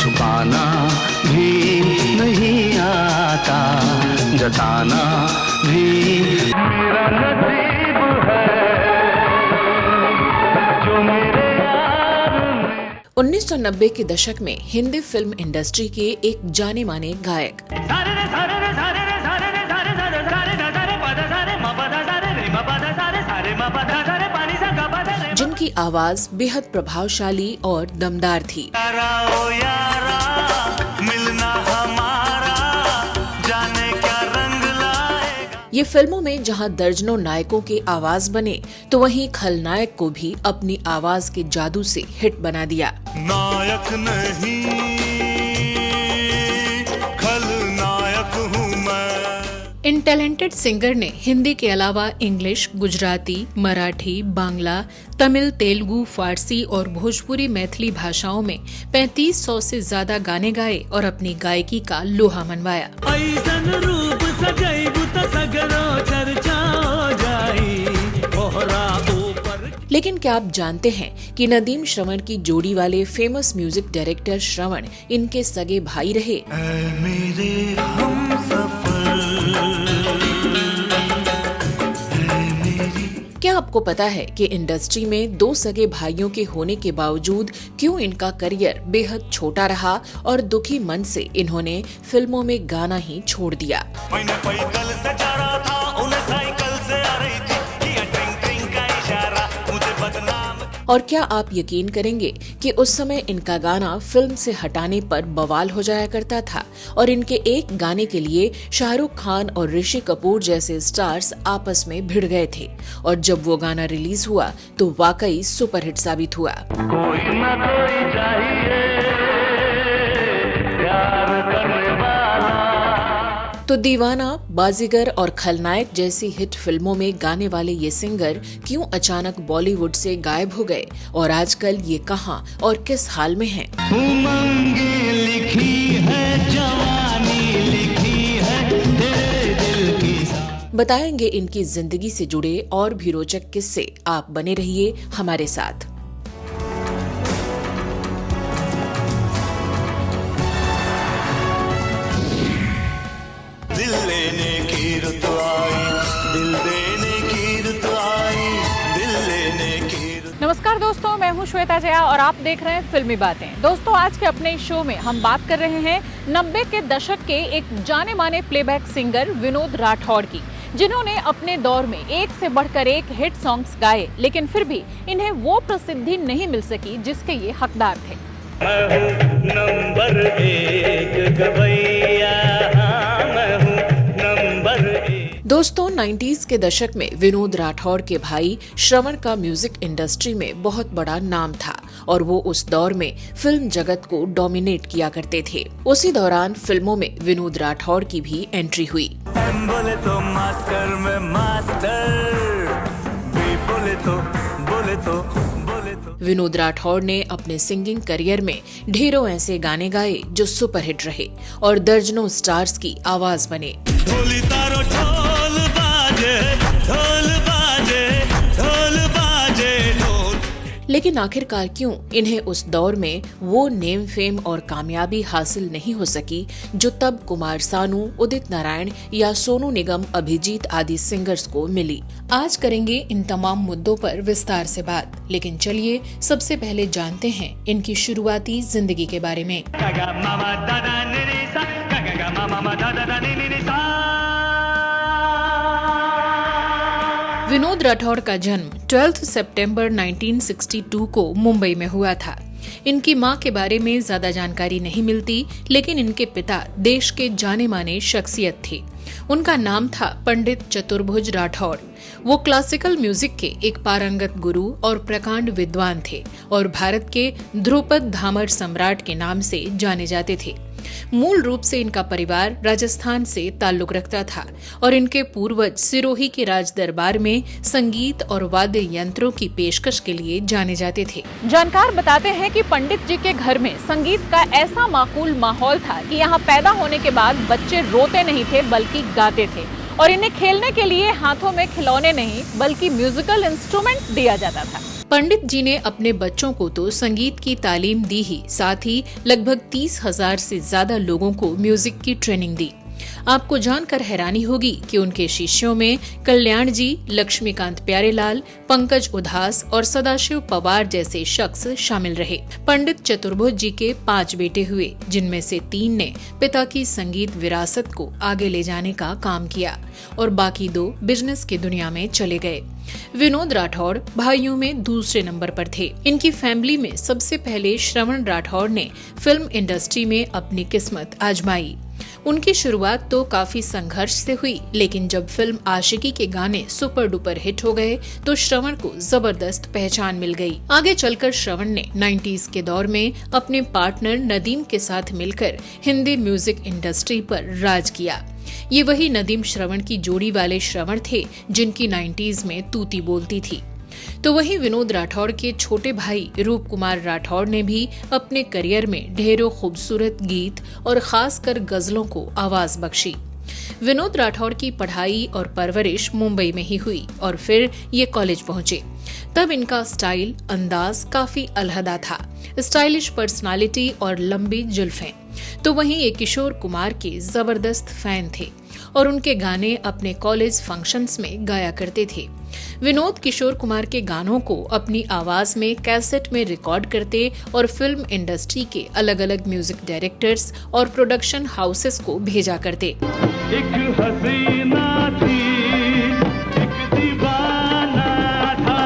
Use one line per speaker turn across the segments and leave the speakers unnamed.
छुपाना भी नहीं आता, जताना भी मेरा नसीब है जो मेरे यार ने।
1990 के दशक में हिंदी फिल्म इंडस्ट्री के एक जाने माने गायक जिनकी आवाज बेहद प्रभावशाली और दमदार थी, ये फिल्मों में जहां दर्जनों नायकों के आवाज बने तो वहीं खलनायक को भी अपनी आवाज के जादू से हिट बना दिया।
नायक नहीं खलनायक हूँ मैं।
इन टैलेंटेड सिंगर ने हिंदी के अलावा इंग्लिश, गुजराती, मराठी, बांग्ला, तमिल, तेलुगु, फारसी और भोजपुरी मैथिली भाषाओं में 3500 से ज्यादा गाने गाए और अपनी गायकी का लोहा मनवाया। लेकिन क्या आप जानते हैं कि नदीम श्रवण की जोड़ी वाले फेमस म्यूजिक डायरेक्टर श्रवण इनके सगे भाई रहे। क्या आपको पता है कि इंडस्ट्री में दो सगे भाइयों के होने के बावजूद क्यों इनका करियर बेहद छोटा रहा और दुखी मन से इन्होंने फिल्मों में गाना ही छोड़ दिया। और क्या आप यकीन करेंगे कि उस समय इनका गाना फिल्म से हटाने पर बवाल हो जाया करता था और इनके एक गाने के लिए शाहरुख खान और ऋषि कपूर जैसे स्टार्स आपस में भिड़ गए थे और जब वो गाना रिलीज हुआ तो वाकई सुपरहिट साबित हुआ।
कोई ना कोई चाहिए प्यार करने वाला।
तो दीवाना, बाजीगर और खलनायक जैसी हिट फिल्मों में गाने वाले ये सिंगर क्यों अचानक बॉलीवुड से गायब हो गए और आजकल ये कहां और किस हाल में हैं?
उमंगे लिखी है, जवानी लिखी है, तेरे दिल की।
बताएंगे इनकी जिंदगी से जुड़े और भी रोचक किस्से। आप बने रहिए हमारे साथ।
दिल लेने की रुत आई, दिल देने की रुत आई, दिल लेने की रुत।
नमस्कार दोस्तों, मैं हूं श्वेता जया और आप देख रहे हैं फिल्मी बातें। दोस्तों, आज के अपने शो में हम बात कर रहे हैं 90 के दशक के एक जाने माने प्लेबैक सिंगर विनोद राठौड़ की, जिन्होंने अपने दौर में एक से बढ़कर एक हिट सॉन्ग्स गाए, लेकिन फिर भी इन्हें वो प्रसिद्धि नहीं मिल सकी जिसके ये हकदार थे।
नंबर एक गवैया, मैं हूँ नंबर एक।
दोस्तों, 90s के दशक में विनोद राठौड़ के भाई श्रवण का म्यूजिक इंडस्ट्री में बहुत बड़ा नाम था और वो उस दौर में फिल्म जगत को डोमिनेट किया करते थे। उसी दौरान फिल्मों में विनोद राठौड़ की भी एंट्री हुई।
बोले तो मास्टर में मास्टर, बोले तो बोले तो बोले तो।
विनोद राठौड़ ने अपने सिंगिंग करियर में ढेरों ऐसे गाने गाए जो सुपरहिट रहे और दर्जनों स्टार्स की आवाज बने।
ढोली तारो ढोल बाजे, ढोल बाजे, ढोल बाजे, ढोल।
लेकिन आखिरकार क्यों इन्हें उस दौर में वो नेम फेम और कामयाबी हासिल नहीं हो सकी जो तब कुमार सानू, उदित नारायण या सोनू निगम, अभिजीत आदि सिंगर्स को मिली। आज करेंगे इन तमाम मुद्दों पर विस्तार से बात, लेकिन चलिए सबसे पहले जानते हैं इनकी शुरुआती जिंदगी के बारे में। विनोद राठौड़ का जन्म 12 सितंबर 1962 को मुंबई में हुआ था। इनकी मां के बारे में ज्यादा जानकारी नहीं मिलती, लेकिन इनके पिता देश के जाने माने शख्सियत थे। उनका नाम था पंडित चतुर्भुज राठौड़। वो क्लासिकल म्यूजिक के एक पारंगत गुरु और प्रकांड विद्वान थे और भारत के ध्रुपद धामर सम्राट के नाम से जाने जाते थे। मूल रूप से इनका परिवार राजस्थान से ताल्लुक रखता था और इनके पूर्वज सिरोही के राज दरबार में संगीत और वाद्य यंत्रों की पेशकश के लिए जाने जाते थे।
जानकार बताते हैं कि पंडित जी के घर में संगीत का ऐसा माकूल माहौल था कि यहाँ पैदा होने के बाद बच्चे रोते नहीं थे बल्कि गाते थे और इन्हें खेलने के लिए हाथों में खिलौने नहीं बल्कि म्यूजिकल इंस्ट्रूमेंट दिया जाता था।
पंडित जी ने अपने बच्चों को तो संगीत की तालीम दी ही, साथ ही लगभग 30,000 से ज्यादा लोगों को म्यूजिक की ट्रेनिंग दी। आपको जानकर हैरानी होगी कि उनके शिष्यों में कल्याण जी, लक्ष्मीकांत प्यारेलाल, पंकज उधास और सदाशिव पवार जैसे शख्स शामिल रहे। पंडित चतुर्भुज जी के 5 बेटे हुए, जिनमें से 3 ने पिता की संगीत विरासत को आगे ले जाने का काम किया और बाकी 2 बिजनेस की दुनिया में चले गए। विनोद राठौड़ भाइयों में दूसरे नंबर पर थे। इनकी फैमिली में सबसे पहले श्रवण राठौड़ ने फिल्म इंडस्ट्री में अपनी किस्मत आजमाई। उनकी शुरुआत तो काफी संघर्ष से हुई, लेकिन जब फिल्म आशिकी के गाने सुपर डुपर हिट हो गए तो श्रवण को जबरदस्त पहचान मिल गई। आगे चलकर श्रवण ने 90s के दौर में अपने पार्टनर नदीम के साथ मिलकर हिंदी म्यूजिक इंडस्ट्री पर राज किया। ये वही नदीम श्रवण की जोड़ी वाले श्रवण थे जिनकी 90s में तूती बोलती थी। तो वहीं विनोद राठौड़ के छोटे भाई रूप कुमार राठौड़ ने भी अपने करियर में ढेरों खूबसूरत गीत और खासकर गजलों को आवाज बख्शी। विनोद राठौड़ की पढ़ाई और परवरिश मुंबई में ही हुई और फिर ये कॉलेज पहुंचे। तब इनका स्टाइल अंदाज काफी अलहदा था, स्टाइलिश पर्सनालिटी और लंबी जुल्फें। तो वहीं ये किशोर कुमार के जबरदस्त फैन थे और उनके गाने अपने कॉलेज फंक्शंस में गाया करते थे। विनोद किशोर कुमार के गानों को अपनी आवाज में कैसेट में रिकॉर्ड करते और फिल्म इंडस्ट्री के अलग अलग म्यूजिक डायरेक्टर्स और प्रोडक्शन हाउसेस को भेजा करते।
एक हसीना थी, एक दीवाना था।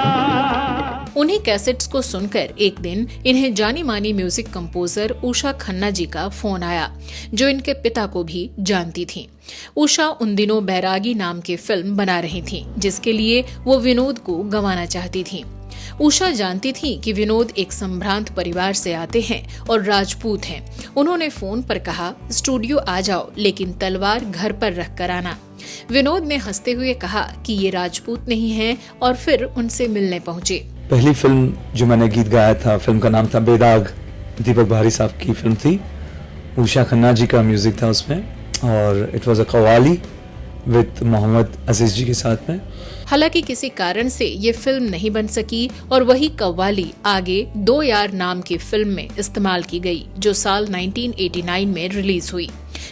उन्हीं कैसेट्स को सुनकर एक दिन इन्हें जानी मानी म्यूजिक कंपोजर उषा खन्ना जी का फोन आया, जो इनके पिता को भी जानती थीं। उषा उन दिनों बैरागी नाम की फिल्म बना रही थीं, जिसके लिए वो विनोद को गंवाना चाहती थीं। उषा जानती थी कि विनोद एक संभ्रांत परिवार से आते हैं और राजपूत हैं। उन्होंने फोन पर कहा, स्टूडियो आ जाओ, लेकिन तलवार घर पर रख कर आना। विनोद ने हंसते हुए कहा कि ये राजपूत नहीं हैं और फिर उनसे मिलने पहुंचे।
पहली फिल्म जो मैंने गीत गाया था, फिल्म का नाम था बेदाग, दीपक भारी साहब की फिल्म थी। उषा खन्ना जी का म्यूजिक था उसमें और it was a qawwali with Mohammad Aziz ji के साथ में।
हालांकि किसी कारण से ये फिल्म नहीं बन सकी और वही कव्वाली आगे 2 यार नाम की फिल्म में इस्तेमाल की गई, जो साल 1989 में रिलीज हुई।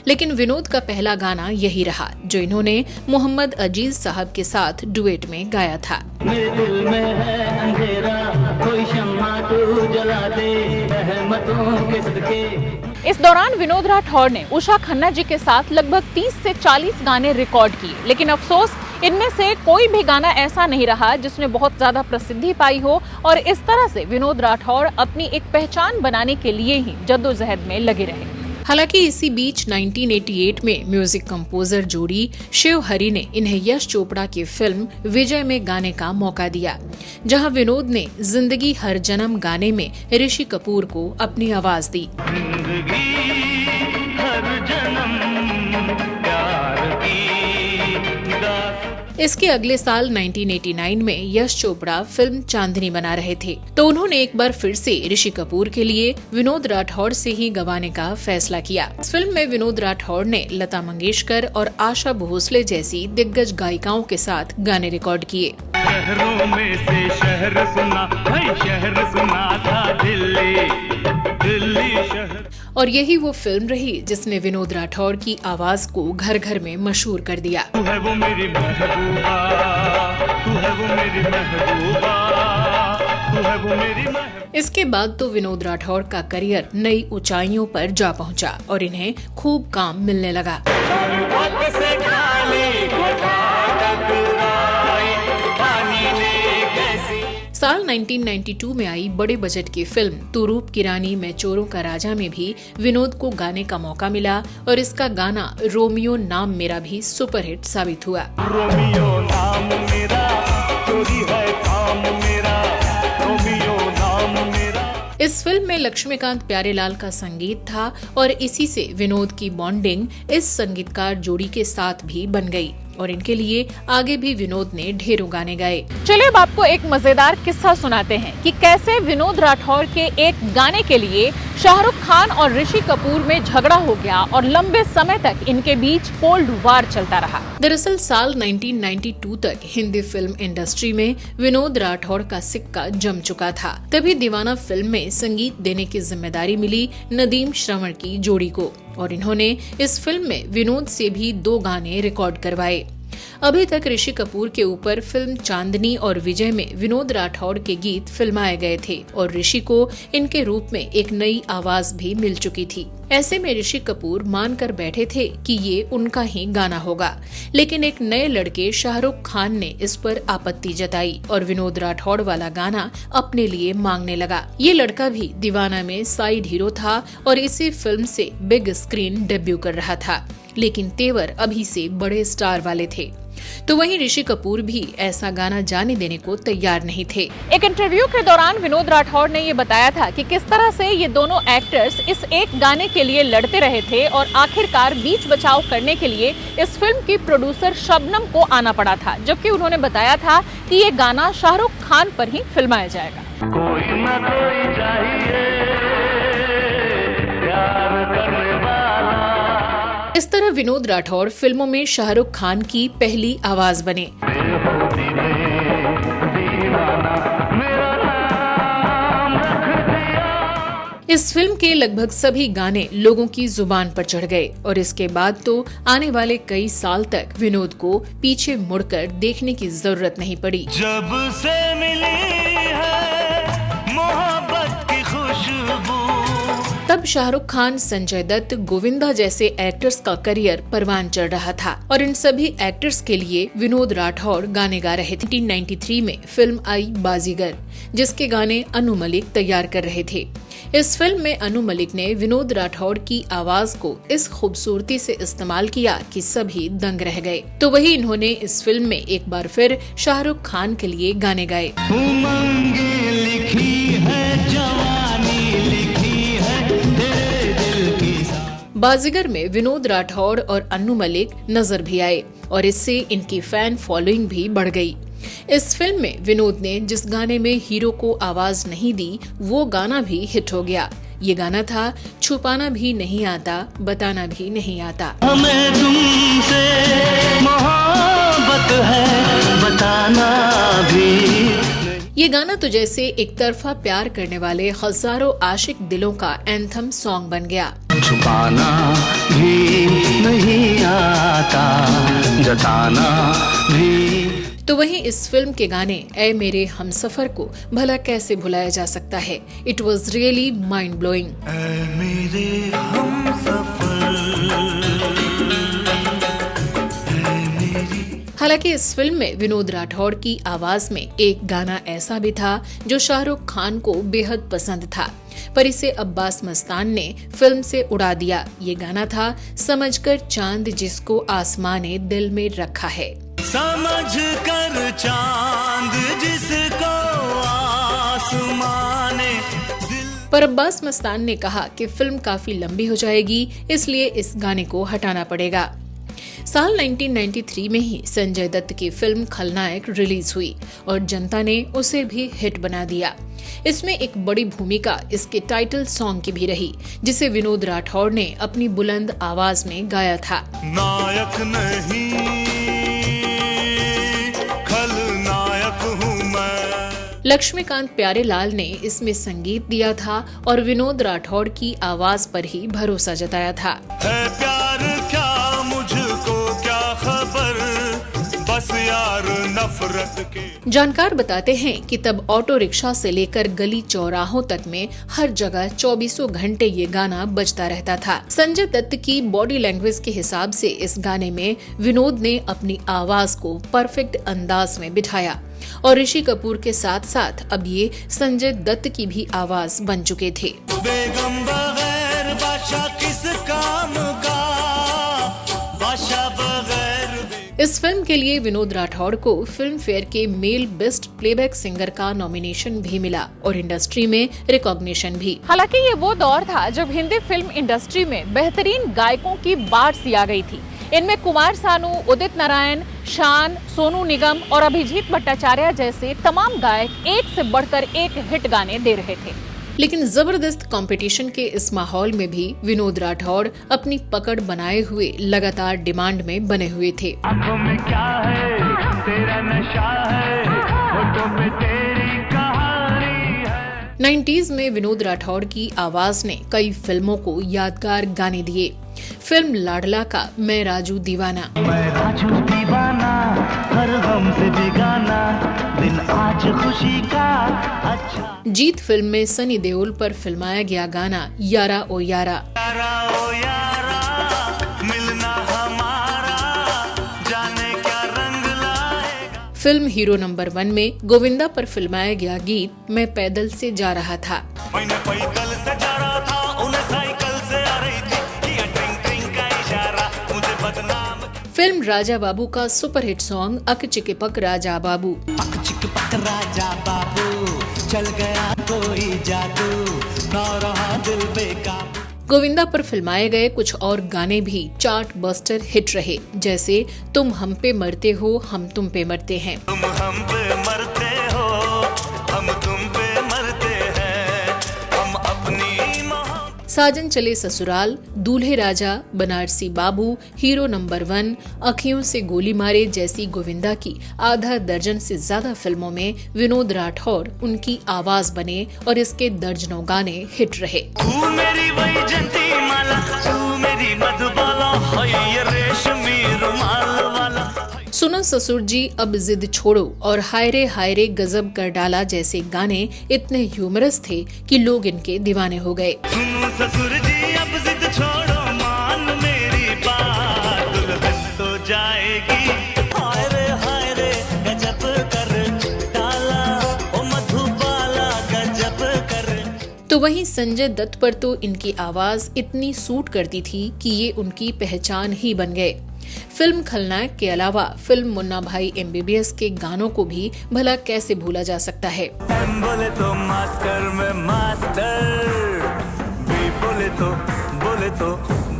लेकिन विनोद का पहला गाना यही रहा, जो इन्होंने मोहम्मद अजीज साहब के साथ डुएट में गाया था।
मेरे दिल में है अंधेरा, कोई शम्मा तू जला दे, रहमतों के सदके।
इस दौरान विनोद राठौड़ ने उषा खन्ना जी के साथ लगभग 30 से 40 गाने रिकॉर्ड किए, लेकिन अफसोस इनमें से कोई भी गाना ऐसा नहीं रहा जिसने बहुत ज्यादा प्रसिद्धि पाई हो। और इस तरह से विनोद राठौड़ अपनी एक पहचान बनाने के लिए ही जद्दोजहद में लगे रहे।
हालांकि इसी बीच 1988 में म्यूजिक कंपोजर जोड़ी शिव हरि ने इन्हें यश चोपड़ा की फिल्म विजय में गाने का मौका दिया, जहां विनोद ने जिंदगी हर जन्म गाने में ऋषि कपूर को अपनी आवाज दी।
जिंदगी हर जन्म प्यार की
इसके अगले साल 1989 में यश चोपड़ा फिल्म चांदनी बना रहे थे, तो उन्होंने एक बार फिर से ऋषि कपूर के लिए विनोद राठौड़ से ही गवाने का फैसला किया। इस फिल्म में विनोद राठौड़ ने लता मंगेशकर और आशा भोसले जैसी दिग्गज गायिकाओं के साथ गाने रिकॉर्ड किए।
शहरों में से शहर सुना, भाई शहर सुना था दिल्ली, दिल्ली शहर।
और यही वो फिल्म रही जिसने विनोद राठौड़ की आवाज को घर घर में मशहूर कर दिया।
तू है वो मेरी महबूबा, तू है वो मेरी महबूबा, तू है वो मेरी महबूबा।
इसके बाद तो विनोद राठौड़ का करियर नई ऊंचाइयों पर जा पहुंचा और इन्हें खूब काम मिलने लगा। साल 1992 में आई बड़े बजट की फिल्म तू रूप की रानी मैं चोरों का राजा में भी विनोद को गाने का मौका मिला और इसका गाना रोमियो नाम मेरा भी सुपरहिट साबित हुआ।
रोमियो नाम मेरा, चोरी है काम मेरा, रोमियो नाम मेरा।
इस फिल्म में लक्ष्मीकांत प्यारेलाल का संगीत था और इसी से विनोद की बॉन्डिंग इस संगीतकार जोड़ी के साथ भी बन गई। और इनके लिए आगे भी विनोद ने ढेरों गाने गाए।
चलिए अब आपको एक मजेदार किस्सा सुनाते हैं कि कैसे विनोद राठौर के एक गाने के लिए शाहरुख खान और ऋषि कपूर में झगड़ा हो गया और लंबे समय तक इनके बीच कोल्ड वार चलता रहा।
दरअसल साल 1992 तक हिंदी फिल्म इंडस्ट्री में विनोद राठौर का सिक्का जम चुका था। तभी दीवाना फिल्म में संगीत देने की जिम्मेदारी मिली नदीम श्रवण की जोड़ी को और इन्होंने इस फिल्म में विनोद से भी 2 गाने रिकॉर्ड करवाए। अभी तक ऋषि कपूर के ऊपर फिल्म चांदनी और विजय में विनोद राठौर के गीत फिल्माए गए थे और ऋषि को इनके रूप में एक नई आवाज भी मिल चुकी थी। ऐसे में ऋषि कपूर मानकर बैठे थे कि ये उनका ही गाना होगा, लेकिन एक नए लड़के शाहरुख खान ने इस पर आपत्ति जताई और विनोद राठौर वाला गाना अपने लिए मांगने लगा। ये लड़का भी दीवाना में साइड हीरो था और इसी फिल्म से बिग स्क्रीन डेब्यू कर रहा था, लेकिन तेवर अभी से बड़े स्टार वाले थे। तो वहीं ऋषि कपूर भी ऐसा गाना जाने देने को तैयार नहीं थे।
एक इंटरव्यू के दौरान विनोद राठौर ने ये बताया था कि किस तरह से ये दोनों एक्टर्स इस एक गाने के लिए लड़ते रहे थे और आखिरकार बीच बचाव करने के लिए इस फिल्म की प्रोड्यूसर शबनम को आना पड़ा था, जबकि उन्होंने बताया था कि ये गाना शाहरुख खान पर ही फिल्माया जाएगा।
कोई ना कोई चाहिए प्यार करने वाला।
इस तरह विनोद राठौर फिल्मों में शाहरुख खान की पहली आवाज बने। इस फिल्म के लगभग सभी गाने लोगों की जुबान पर चढ़ गए और इसके बाद तो आने वाले कई साल तक विनोद को पीछे मुड़कर देखने की जरूरत नहीं पड़ी।
जब से मिली है मोहब्बत की खुशबू।
तब शाहरुख खान, संजय दत्त, गोविंदा जैसे एक्टर्स का करियर परवान चढ़ रहा था और इन सभी एक्टर्स के लिए विनोद राठौर गाने गा रहे थे। 1993 में फिल्म आई बाजीगर, जिसके गाने अनु मलिक तैयार कर रहे थे। इस फिल्म में अनु मलिक ने विनोद राठौर की आवाज को इस खूबसूरती से इस्तेमाल किया कि सभी दंग रह गए। तो वही इन्होंने इस फिल्म में एक बार फिर शाहरुख खान के लिए गाने गाए।
उमंगे लिखी है, जवानी लिखी है, तेरे दिल की साथ।
बाजीगर में विनोद राठौर और अनु मलिक नजर भी आए और इससे इनकी फैन फॉलोइंग भी बढ़ गई। इस फिल्म में विनोद ने जिस गाने में हीरो को आवाज नहीं दी, वो गाना भी हिट हो गया। ये गाना था छुपाना भी नहीं आता, बताना भी नहीं आता।
हमें तुमसे मोहब्बत है, बताना भी।
ये गाना तो जैसे एक तरफा प्यार करने वाले हजारों आशिक दिलों का एंथम सॉन्ग बन गया।
छुपाना भी नहीं आता, जताना भी।
तो वहीं इस फिल्म के गाने ऐ मेरे हमसफर को भला कैसे भुलाया जा सकता है। It was really mind blowing.
मेरे हमसफर।
हालांकि इस फिल्म में विनोद राठौर की आवाज में एक गाना ऐसा भी था जो शाहरुख खान को बेहद पसंद था, पर इसे अब्बास मस्तान ने फिल्म से उड़ा दिया। ये गाना था समझकर चांद जिसको आसमां ने दिल में रखा है।
समझ कर चांद जिसको आसमां ने दिल।
पर अब्बास मस्तान ने कहा कि फिल्म काफी लंबी हो जाएगी, इसलिए इस गाने को हटाना पड़ेगा। साल 1993 में ही संजय दत्त की फिल्म खलनायक रिलीज हुई और जनता ने उसे भी हिट बना दिया। इसमें एक बड़ी भूमिका इसके टाइटल सॉन्ग की भी रही, जिसे विनोद राठौर ने अपनी बुलंद आवाज में गाया था।
नायक नहीं खलनायक हूँ मैं।
लक्ष्मीकांत प्यारेलाल ने इसमें संगीत दिया था और विनोद राठौर की आवाज पर ही भरोसा जताया था।
है प्यार क्या मुझको क्या खबर, बस यार नफरत के।
जानकार बताते हैं कि तब ऑटो रिक्शा से लेकर गली चौराहों तक में हर जगह 24 घंटे ये गाना बजता रहता था। संजय दत्त की बॉडी लैंग्वेज के हिसाब से इस गाने में विनोद ने अपनी आवाज को परफेक्ट अंदाज में बिठाया और ऋषि कपूर के साथ साथ अब ये संजय दत्त की भी आवाज बन चुके थे।
बेगम बगैर बादशाह किस काम का, बादशाह बगैर।
इस फिल्म के लिए विनोद राठौर को फिल्म फेयर के मेल बेस्ट प्लेबैक सिंगर का नॉमिनेशन भी मिला और इंडस्ट्री में रिकॉग्निशन भी।
हालांकि ये वो दौर था जब हिंदी फिल्म इंडस्ट्री में बेहतरीन गायकों की बाढ़ सी आ गई थी, इनमें कुमार सानू, उदित नारायण, शान, सोनू निगम और अभिजीत भट्टाचार्य जैसे तमाम गायक एक से बढ़कर एक हिट गाने दे रहे थे।
लेकिन जबरदस्त कंपटीशन के इस माहौल में भी विनोद राठौड़ अपनी पकड़ बनाए हुए लगातार डिमांड में बने हुए थे।
आंखों में क्या है तेरा नशा है, होठों पे तेरी कहानी है।
90s में विनोद राठौड़ की आवाज ने कई फिल्मों को यादगार गाने दिए। फिल्म लाडला का मैं राजू दीवाना,
मैं राजू दीवाना, हर गम से बेगाना, दिन आज खुशी का अच्छा।
जीत फिल्म में सनी देओल पर फिल्माया गया गाना यारा ओ यारा,
यारा ओ यारा, मिलना हमारा, जाने क्या रंग लाएगा।
फिल्म हीरो नंबर 1 में गोविंदा पर फिल्माया गया गीत मैं पैदल से जा रहा था।
मैंने पैदल से जा रहा था, उन्हें साइकिल से आ रही थी, किया ट्रिंग ट्रिंग का इशारा, मुझे बदनाम।
फिल्म राजा बाबू का सुपरहिट सॉन्ग अक चिके पक राजा बाबू,
पक चिक पक राजा बाबू, चल गया कोई जादू, ना रहा दिल बेकाबू।
गोविंदा पर फिल्माए गए कुछ और गाने भी चार्ट बस्टर हिट रहे, जैसे तुम हम पे मरते हो हम तुम पे मरते हैं,
तुम हम पे मरते हो, हम तुम पे मरते हैं, हम अपनी मोहब्बत।
साजन चले ससुराल, दूल्हे राजा, बनारसी बाबू, हीरो नंबर 1, अखियों से गोली मारे जैसी गोविंदा की आधा दर्जन से ज्यादा फिल्मों में विनोद राठौड़ उनकी आवाज बने और इसके दर्जनों गाने हिट रहे।
तू मेरी वैजंती माला, तू मेरी मधुबाला, हाय ये रेशमी रुमाल वाला।
सुनो ससुर जी अब जिद छोड़ो और हाय रे गजब कर डाला जैसे गाने इतने ह्यूमरस थे कि लोग इनके दीवाने हो गए।
सुनो ससुर जी अब जिद छोड़ो, मान मेरी बात, दुल्हन तो जाएगी, हाय रे गजब कर डाला, ओ मधुबाला गजब कर।
तो वहीं संजय दत्त पर तो इनकी आवाज इतनी सूट करती थी कि ये उनकी पहचान ही बन गए। फिल्म खलनायक के अलावा फिल्म मुन्ना भाई MBBS के गानों को भी भला कैसे भूला जा सकता है।
बोले तो मास्टर में मास्टर, भी बोले तो बोले तो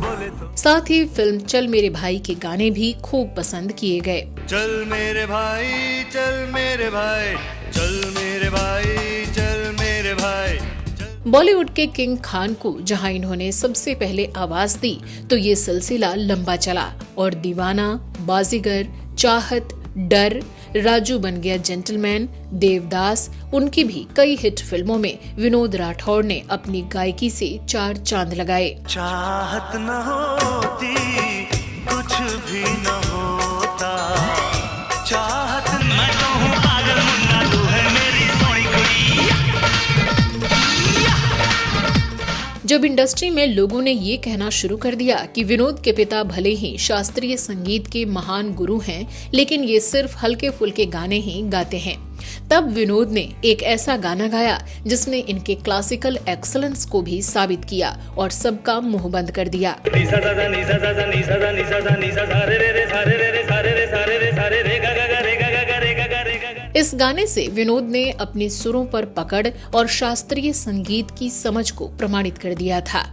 बोले तो।
साथ ही फिल्म चल मेरे भाई के गाने भी खूब पसंद किए गए।
चल मेरे भाई, चल मेरे भाई, चल मेरे भाई, चल मेरे भाई।
बॉलीवुड के किंग खान को जहां इन्होंने सबसे पहले आवाज दी तो ये सिलसिला लंबा चला और दीवाना, बाजीगर, चाहत, डर, राजू बन गया जेंटलमैन, देवदास, उनकी भी कई हिट फिल्मों में विनोद राठौड़ ने अपनी गायकी से 4 चांद लगाए।
चाहत न होती कुछ भी न होता, चाहत मैं तो हूँ पागल मुन्ना, तू है मेरी सोनी कुड़ी।
जब इंडस्ट्री में लोगों ने ये कहना शुरू कर दिया कि विनोद के पिता भले ही शास्त्रीय संगीत के महान गुरु हैं, लेकिन ये सिर्फ हल्के फुल्के गाने ही गाते हैं, तब विनोद ने एक ऐसा गाना गाया जिसने इनके क्लासिकल एक्सीलेंस को भी साबित किया और सबका मुंह बंद कर दिया। इस गाने से विनोद ने अपने सुरों पर पकड़ और शास्त्रीय संगीत की समझ को प्रमाणित कर दिया था।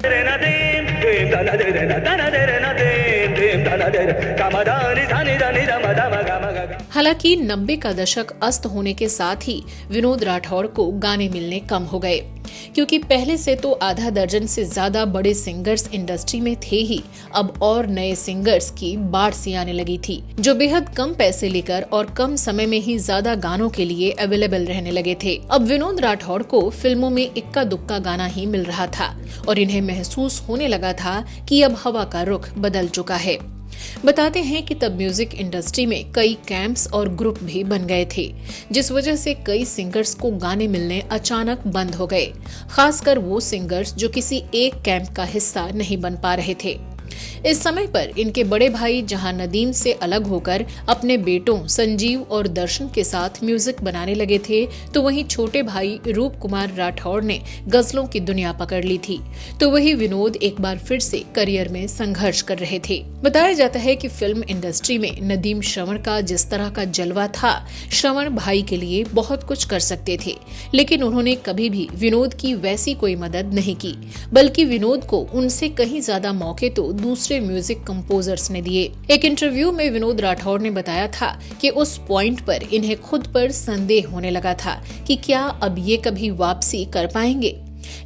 हालांकि 90 का दशक अस्त होने के साथ ही विनोद राठौड़ को गाने मिलने कम हो गए, क्योंकि पहले से तो आधा दर्जन से ज्यादा बड़े सिंगर्स इंडस्ट्री में थे ही, अब और नए सिंगर्स की बाढ़ सी आने लगी थी, जो बेहद कम पैसे लेकर और कम समय में ही ज्यादा गानों के लिए अवेलेबल रहने लगे थे। अब विनोद राठौड़ को फिल्मों में इक्का दुक्का गाना ही मिल रहा था और इन्हें महसूस होने लगा था कि अब हवा का रुख बदल चुका है। बताते हैं कि तब म्यूजिक इंडस्ट्री में कई कैंप्स और ग्रुप भी बन गए थे, जिस वजह से कई सिंगर्स को गाने मिलने अचानक बंद हो गए, खासकर वो सिंगर्स जो किसी एक कैंप का हिस्सा नहीं बन पा रहे थे। इस समय पर इनके बड़े भाई जहां नदीम से अलग होकर अपने बेटों संजीव और दर्शन के साथ म्यूजिक बनाने लगे थे, तो वहीं छोटे भाई रूप कुमार राठौड़ ने गजलों की दुनिया पकड़ ली थी। तो वही विनोद एक बार फिर से करियर में संघर्ष कर रहे थे। बताया जाता है कि फिल्म इंडस्ट्री में नदीम श्रवण का जिस तरह का जलवा था, श्रवण भाई के लिए बहुत कुछ कर सकते थे, लेकिन उन्होंने कभी भी विनोद की वैसी कोई मदद नहीं की, बल्कि विनोद को उनसे कहीं ज्यादा मौके तो दूसरे म्यूजिक कंपोजर्स ने दिए। एक इंटरव्यू में विनोद राठौड़ ने बताया था कि उस पॉइंट पर इन्हें खुद पर संदेह होने लगा था कि क्या अब ये कभी वापसी कर पाएंगे,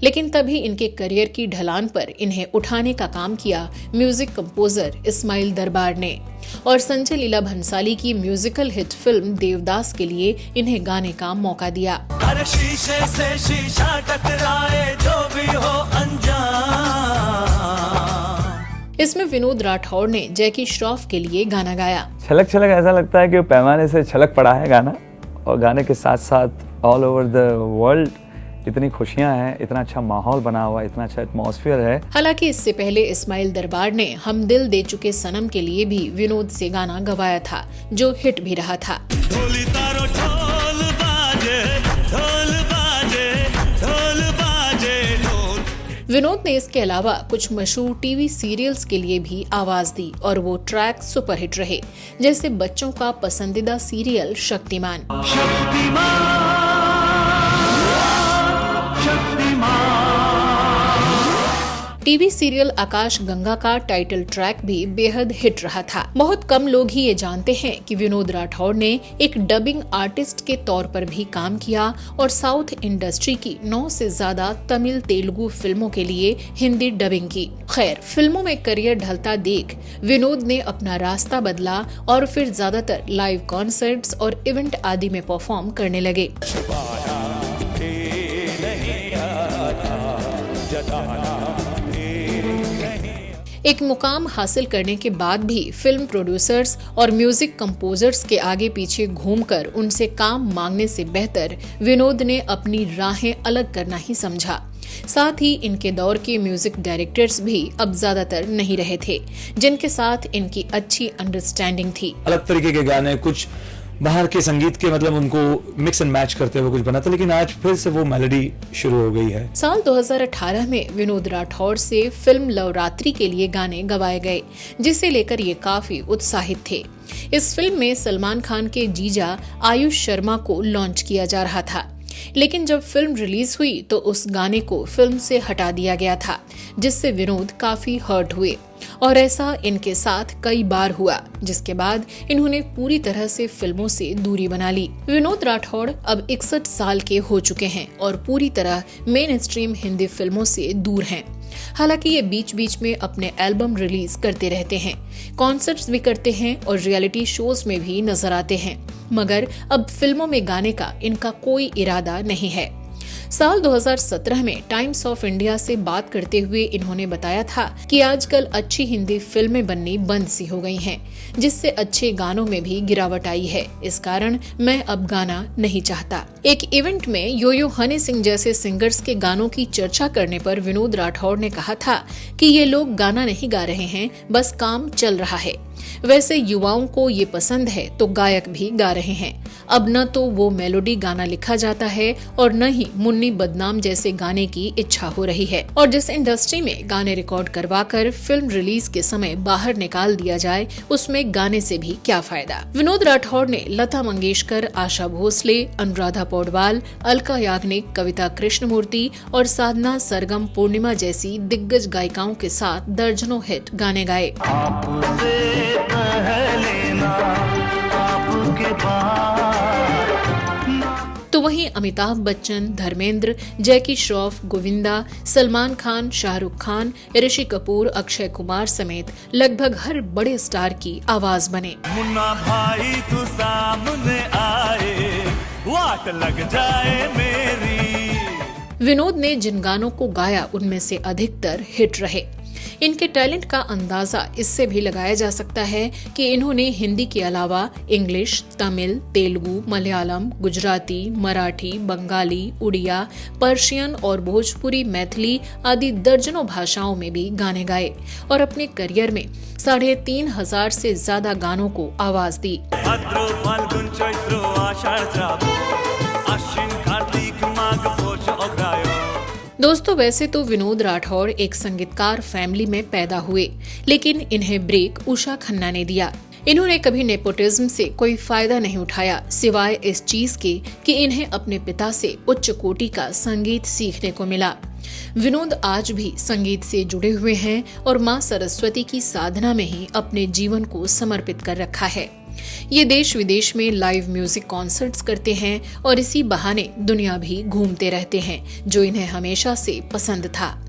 लेकिन तभी इनके करियर की ढलान पर इन्हें उठाने का काम किया म्यूजिक कंपोजर इस्माइल दरबार ने, और संजय लीला भंसाली की म्यूजिकल हिट फिल्म देवदास के लिए इन्हें गाने का मौका दिया।
अरे शीशे से शीशा टकराए जो भी हो अनजान।
इसमें विनोद राठौड़ ने जैकी श्रॉफ के लिए गाना गाया।
छलक छलक ऐसा लगता है कि पैमाने से छलक पड़ा है गाना, और गाने के साथ साथ ऑल ओवर द वर्ल्ड इतनी खुशियां हैं, इतना अच्छा माहौल बना हुआ, इतना अच्छा एटमॉस्फेयर है।
हालांकि इससे पहले इस्माइल दरबार ने हम दिल दे चुके सनम के लिए भी विनोद से गाना गवाया था, जो हिट भी रहा था।
ढोली तारो ढोल बाजे, ढोल बाजे, ढोल बाजे, ढोल।
विनोद ने इसके अलावा कुछ मशहूर टीवी सीरियल्स के लिए भी आवाज दी और वो ट्रैक सुपरहिट रहे, जैसे बच्चों का पसंदीदा सीरियल शक्तिमान। टीवी सीरियल आकाश गंगा का टाइटल ट्रैक भी बेहद हिट रहा था। बहुत कम लोग ही ये जानते हैं कि विनोद राठौड़ ने एक डबिंग आर्टिस्ट के तौर पर भी काम किया और साउथ इंडस्ट्री की 9 से ज्यादा तमिल तेलुगु फिल्मों के लिए हिंदी डबिंग की। खैर, फिल्मों में करियर ढलता देख विनोद ने अपना रास्ता बदला और फिर ज्यादातर लाइव कॉन्सर्ट्स और इवेंट आदि में परफॉर्म करने लगे। एक मुकाम हासिल करने के बाद भी फिल्म प्रोड्यूसर्स और म्यूजिक कंपोजर्स के आगे पीछे घूमकर उनसे काम मांगने से बेहतर विनोद ने अपनी राहें अलग करना ही समझा। साथ ही इनके दौर के म्यूजिक डायरेक्टर्स भी अब ज्यादातर नहीं रहे थे, जिनके साथ इनकी अच्छी अंडरस्टैंडिंग थी।
अलग तरीके के गाने, कुछ बाहर के संगीत के मतलब उनको मिक्स एंड मैच करते हुए कुछ बना था, लेकिन आज फिर से वो मेलोडी शुरू हो गई है।
साल 2018 में विनोद राठौड़ से फिल्म लवरात्रि के लिए गाने गवाए गए, जिसे लेकर ये काफी उत्साहित थे। इस फिल्म में सलमान खान के जीजा आयुष शर्मा को लॉन्च किया जा रहा था, लेकिन जब फिल्म रिलीज हुई तो उस गाने को फिल्म से हटा दिया गया था, जिससे विनोद काफी हर्ट हुए और ऐसा इनके साथ कई बार हुआ, जिसके बाद इन्होंने पूरी तरह से फिल्मों से दूरी बना ली। विनोद राठौड़ अब 61 साल के हो चुके हैं और पूरी तरह मेन स्ट्रीम हिंदी फिल्मों से दूर हैं। हालांकि ये बीच बीच में अपने एल्बम रिलीज करते रहते हैं, कॉन्सर्ट्स भी करते हैं और रियलिटी शोज में भी नजर आते हैं, मगर अब फिल्मों में गाने का इनका कोई इरादा नहीं है। साल 2017 में टाइम्स ऑफ इंडिया से बात करते हुए इन्होंने बताया था कि आजकल अच्छी हिंदी फिल्में बननी बंद सी हो गई हैं, जिससे अच्छे गानों में भी गिरावट आई है। इस कारण मैं अब गाना नहीं चाहता। एक इवेंट में यो हनी सिंह जैसे सिंगर्स के गानों की चर्चा करने पर विनोद राठौड़ ने कहा था कि ये लोग गाना नहीं गा रहे हैं, बस काम चल रहा है। वैसे युवाओं को ये पसंद है तो गायक भी गा रहे हैं। अब न तो वो मेलोडी गाना लिखा जाता है और न ही मुन्नी बदनाम जैसे गाने की इच्छा हो रही है, और जिस इंडस्ट्री में गाने रिकॉर्ड करवाकर फिल्म रिलीज के समय बाहर निकाल दिया जाए, उसमें गाने से भी क्या फायदा। विनोद राठौड़ ने लता मंगेशकर, आशा भोसले, अनुराधा पौडवाल, अलका याग्निक, कविता कृष्णमूर्ति और साधना सरगम पूर्णिमा जैसी दिग्गज गायिकाओं के साथ दर्जनों हिट गाने गाए। तो वहीं अमिताभ बच्चन, धर्मेंद्र, जैकी श्रॉफ, गोविंदा, सलमान खान, शाहरुख खान, ऋषि कपूर, अक्षय कुमार समेत लगभग हर बड़े स्टार की आवाज बने।
मुन्ना भाई तू सामने आए, वाट लग जाए मेरी।
विनोद ने जिन गानों को गाया उनमें से अधिकतर हिट रहे। इनके टैलेंट का अंदाजा इससे भी लगाया जा सकता है कि इन्होंने हिंदी के अलावा इंग्लिश, तमिल, तेलुगु, मलयालम, गुजराती, मराठी, बंगाली, उड़िया, पर्शियन और भोजपुरी, मैथिली आदि दर्जनों भाषाओं में भी गाने गाए और अपने करियर में 3500 से ज्यादा गानों को आवाज दी।
भाद्रो, फाल्गुन, चैत्र, आषाढ़, श्रावण, आश्विन, कार्तिक, माघ, पौष, अग्रहायण।
दोस्तों, वैसे तो विनोद राठौड़ एक संगीतकार फैमिली में पैदा हुए, लेकिन इन्हें ब्रेक उषा खन्ना ने दिया। इन्होंने कभी नेपोटिज्म से कोई फायदा नहीं उठाया, सिवाय इस चीज के कि इन्हें अपने पिता से उच्च कोटि का संगीत सीखने को मिला। विनोद आज भी संगीत से जुड़े हुए हैं और मां सरस्वती की साधना में ही अपने जीवन को समर्पित कर रखा है। ये देश विदेश में लाइव म्यूजिक कॉन्सर्ट्स करते हैं और इसी बहाने दुनिया भी घूमते रहते हैं, जो इन्हें हमेशा से पसंद था।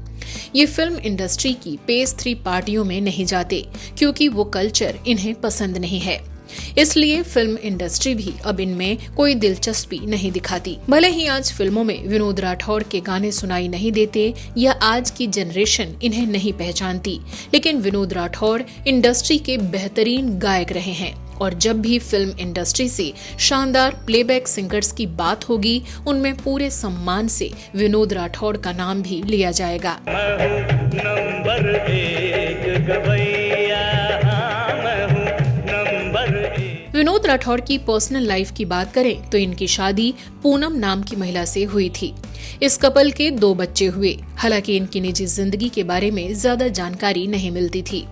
ये फिल्म इंडस्ट्री की पेस 3 पार्टियों में नहीं जाते क्योंकि वो कल्चर इन्हें पसंद नहीं है। इसलिए फिल्म इंडस्ट्री भी अब इनमें कोई दिलचस्पी नहीं दिखाती। भले ही आज फिल्मों में विनोद राठौड़ के गाने सुनाई नहीं देते या आज की जनरेशन इन्हें नहीं पहचानती, लेकिन विनोद राठौड़ इंडस्ट्री के बेहतरीन गायक रहे हैं और जब भी फिल्म इंडस्ट्री से शानदार प्लेबैक सिंगर्स की बात होगी, उनमें पूरे सम्मान से विनोद राठौड़ का नाम भी लिया जाएगा।
नंबर 1 गवैया, मैं हूँ नंबर 1।
विनोद राठौड़ की पर्सनल लाइफ की बात करें तो इनकी शादी पूनम नाम की महिला से हुई थी। इस कपल के 2 बच्चे हुए। हालांकि इनकी निजी जिंदगी के बारे में ज्यादा जानकारी नहीं मिलती थी।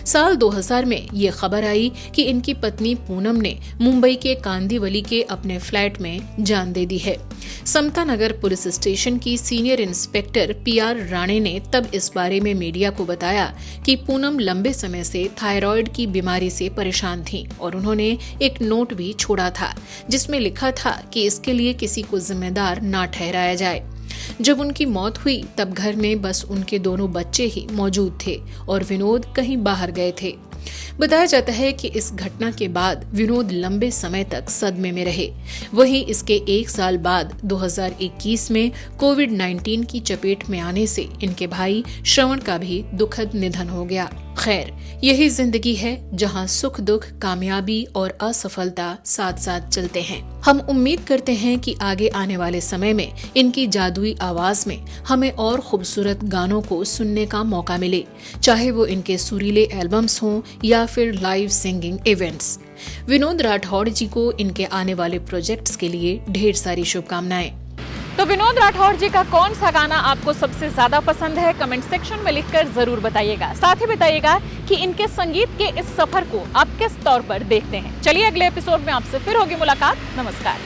साल 2000 में ये खबर आई कि इनकी पत्नी पूनम ने मुंबई के कांदिवली के अपने फ्लैट में जान दे दी है। समता नगर पुलिस स्टेशन की सीनियर इंस्पेक्टर PR राणे ने तब इस बारे में मीडिया को बताया कि पूनम लंबे समय से थायराइड की बीमारी से परेशान थी और उन्होंने एक नोट भी छोड़ा था जिसमें लिखा था कि इसके लिए किसी को जिम्मेदार ना ठहराया जाए। जब उनकी मौत हुई तब घर में बस उनके दोनों बच्चे ही मौजूद थे और विनोद कहीं बाहर गए थे। बताया जाता है कि इस घटना के बाद विनोद लंबे समय तक सदमे में रहे। वहीं इसके 1 साल बाद 2021 में कोविड-19 की चपेट में आने से इनके भाई श्रवण का भी दुखद निधन हो गया। खैर, यही जिंदगी है जहां सुख दुख, कामयाबी और असफलता साथ साथ चलते हैं। हम उम्मीद करते हैं कि आगे आने वाले समय में इनकी जादुई आवाज में हमें और खूबसूरत गानों को सुनने का मौका मिले, चाहे वो इनके सुरीले एल्बम्स हों या फिर live singing events. Vinod Rathod ji को इनके आने वाले प्रोजेक्ट्स के लिए ढेर सारी शुभकामनाएं।
तो विनोद राठौड़ जी का कौन सा गाना आपको सबसे ज्यादा पसंद है, कमेंट सेक्शन में लिखकर जरूर बताइएगा। साथ ही बताइएगा कि इनके संगीत के इस सफर को आप किस तौर पर देखते हैं। चलिए अगले एपिसोड में आपसे फिर होगी मुलाकात। नमस्कार।